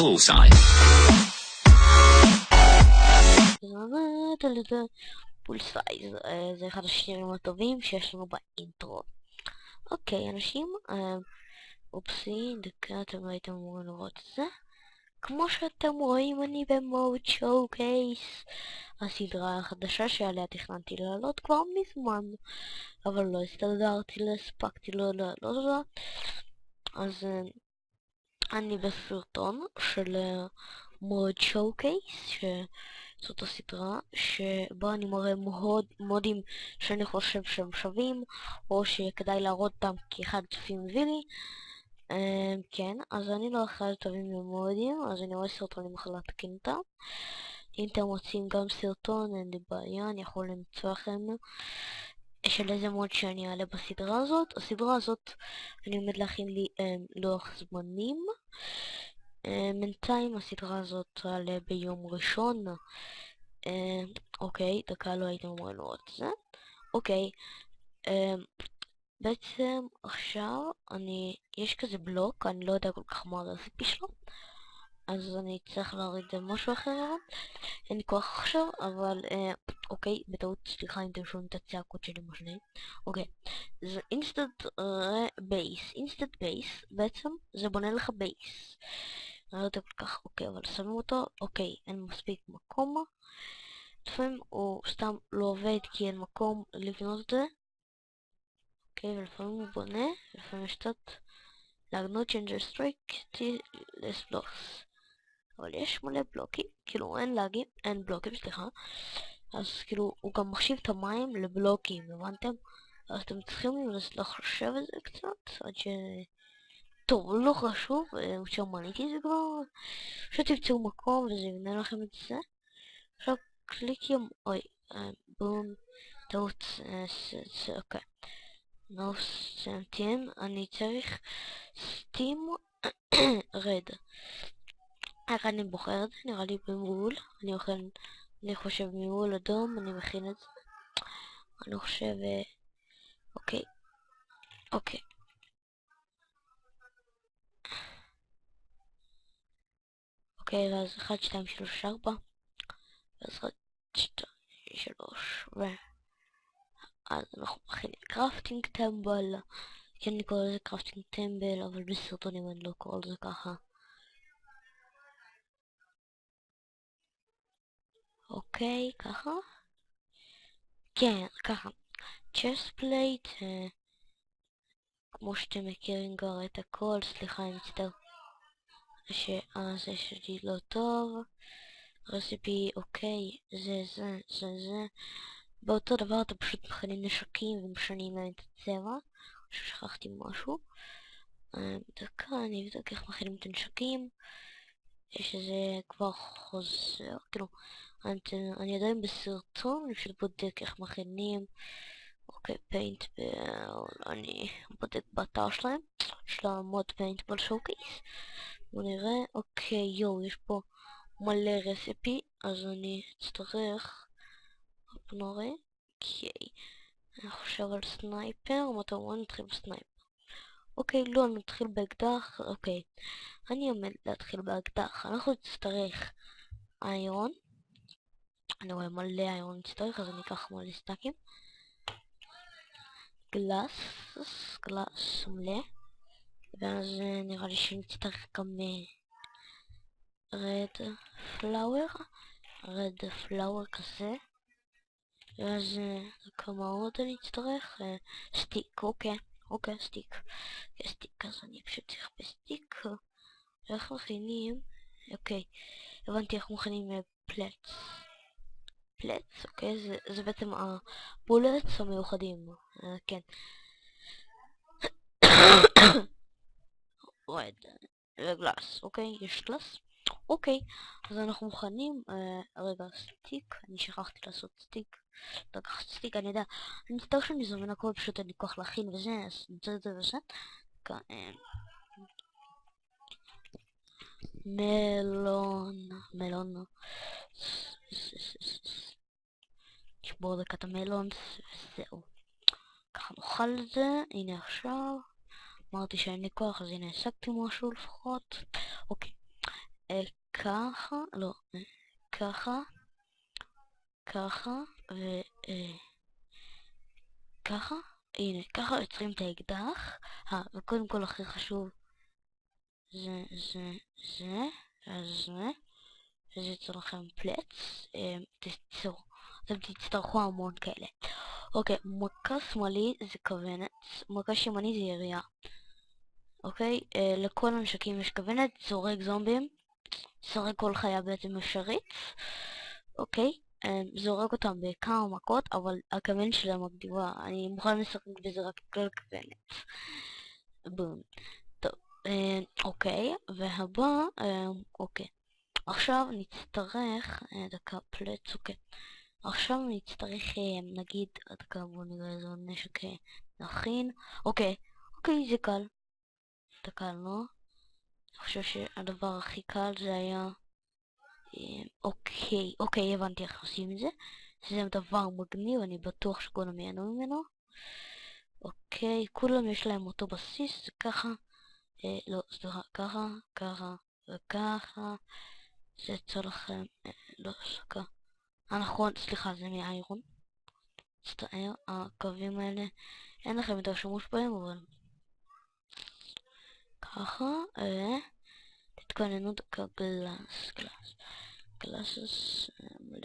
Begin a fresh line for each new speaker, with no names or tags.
Bullseye.
פולסאי, זה אחד השירים הטובים שיש לנו באינטרו. אוקיי, אנשים, אופסי, דקה, אתם הייתם אמורים לראות את זה. כמו שאתם רואים, אני במוד שואו-קייס, הסדרה החדשה שעליה תכננתי לעלות כבר מזמן, אבל לא הסתדרתי, לא הספקתי, לא. אז אני בסרטון של מוד שואו-קייס, זאת הסדרה שבה אני מראה מודים שאני חושב שהם שווים, או שכדאי להראות אותם כי אחד צופים מביא לי. כן, אז אני לא אחד טובים למודים, אז אני רואה סרטונים יכול להתקין אותם. אם אתם רוצים גם סרטון, אין לי בעיה, אני יכול למצוא לכם של איזה מוד שאני אעלה בסדרה הזאת. הסדרה הזאת, אני עומד להכין לי לוח זמנים. בינתיים הסדרה הזאת תעלה ביום ראשון. אוקיי, דקה, לא הייתם אמורים לראות את זה. אוקיי, בעצם עכשיו יש כזה בלוק, אני לא יודע כל כך מה הרסיפי שלו, אז אני צריך להוריד משהו אחר, אין לי כוח עכשיו, אבל אוקיי, בטעות, סליחה אם אתם שומעים את הצעקות שלי משני. אוקיי, זה אינסטנט בייס, בעצם זה בונה לך בייס. אני לא יודע כל כך, אוקיי, אבל שמים אותו, אוקיי, אין מספיק מקום. לפעמים הוא סתם לא עובד כי אין מקום לבנות את זה. אוקיי, ולפעמים הוא בונה, ולפעמים יש קצת להגנות צ'יינג'ר סטרייק לס בלוקס. אבל יש מלא בלוקים, כאילו אין בלוקים, סליחה. אז כאילו הוא גם מחשיב את המים לבלוקים, הבנתם? אז אתם צריכים לחשב את זה קצת, עד ש... טוב, לא חשוב, שמניתי את זה כבר. שתמצאו מקום וזה יבנה לכם את זה. עכשיו קליקים, אוי, בום, טעות, אוקיי. נו, סמתין, אני צריך סטים רד. איך אני בוחר את זה? נראה לי במעול. אני חושב מעול אדום, אני מכין את זה. אני חושב, אוקיי. אוקיי, ואז 1, 2, 3, 4. ואז 1, 2, 3, אז אנחנו מכינים קראפטינג טמבל. כן, אני קורא לזה קראפטינג טמבל, אבל בסרטונים אני לא קורא לזה ככה. אוקיי, ככה? כן, ככה. צ'סט פלייט, כמו שאתם מכירים כבר את הכל, סליחה אני מצטער זה שלי לא טוב. רסיפי, אוקיי, זה. באותו דבר אתם פשוט מכנים נשקים ומשנים להם את הצבע. שכחתי משהו. דקה, אני אבדוק איך מכינים את הנשקים. שזה כבר חוזר, כאילו, אני עדיין בסרטון, אני פשוט בודק איך מכינים. אוקיי, פיינטבל, אני בודק באתר שלהם, יש לה מוד פיינטבל שואו-קייס. בואו נראה, אוקיי, יש פה מלא רסיפי, אז אני אצטרך, בואו נראה, אוקיי, אני חושב על סנייפר, מה אתם אומרים? נתחיל בסנייפר. אוקיי, לא, נתחיל באקדח, אוקיי, אני עומד להתחיל באקדח, אנחנו נצטרך איירון, אני רואה מלא איירון נצטרך, אז אני אקח מלא סטאקים. גלאס מלא, ואז נראה לי שנצטרך גם רד פלאואר כזה, ואז כמה עוד אני אצטרך, סטיק, אוקיי, סטיק, אז אני פשוט צריך בסטיק. איך מכינים? אוקיי, הבנתי איך מכינים פלטס, אוקיי, זה בעצם הבולטס המיוחדים, כן. רד וגלאס, אוקיי, יש גלאס, אוקיי, אז אנחנו מוכנים. רגע, סטיק, אני שכחתי לעשות סטיק, לקחת סטיק, אני יודע, אני מצטער שאני זומן הכל, פשוט אין לי כוח להכין וזה, אז נמצא את זה וזה. מלון, נשבור דקת המלון, וזהו, ככה נאכל את זה. הנה עכשיו אמרתי שאין לי כוח, אז הנה השגתי משהו לפחות. אוקיי, ככה, לא, ככה, ככה, ככה, הנה, ככה יוצרים את האקדח. וקודם כל הכי חשוב, זה, זה, וזה יצא לכם פלץ, אתם תצטרכו המון כאלה. אוקיי, מכה שמאלי זה כוונת, מכה ימני זה ירייה. אוקיי, לכל הנשקים יש כוונת, זורק זומבים, זורק כל חיה בעצם אפשרית. אוקיי, זורק אותם בכמה מכות, אבל הכוונת שלהם מקדימה, אני מוכן לשחק בזה רק בגלל הכוונת. בום. טוב, אוקיי, והבא, אוקיי. עכשיו נצטרך, דקה פלץ, אוקיי. עכשיו נצטרך, נגיד, דקה בוא נראה איזה נשק נכין. אוקיי, אוקיי, זה קל. זה קל, לא? אני חושב שהדבר הכי קל זה היה... אוקיי, הבנתי איך עושים את זה. זה דבר מגניב, אני בטוח שכולם ייהנו ממנו. אוקיי, כולם יש להם אותו בסיס, זה ככה. לא, סליחה, ככה, ככה וככה. זה יצא לכם, לא, סליחה. נכון, סליחה, זה מאיירון. מצטער, הקווים האלה, אין לכם יותר שימוש בהם, אבל... ככה, תתכוננו דקה גלאס, גלאסס, מלא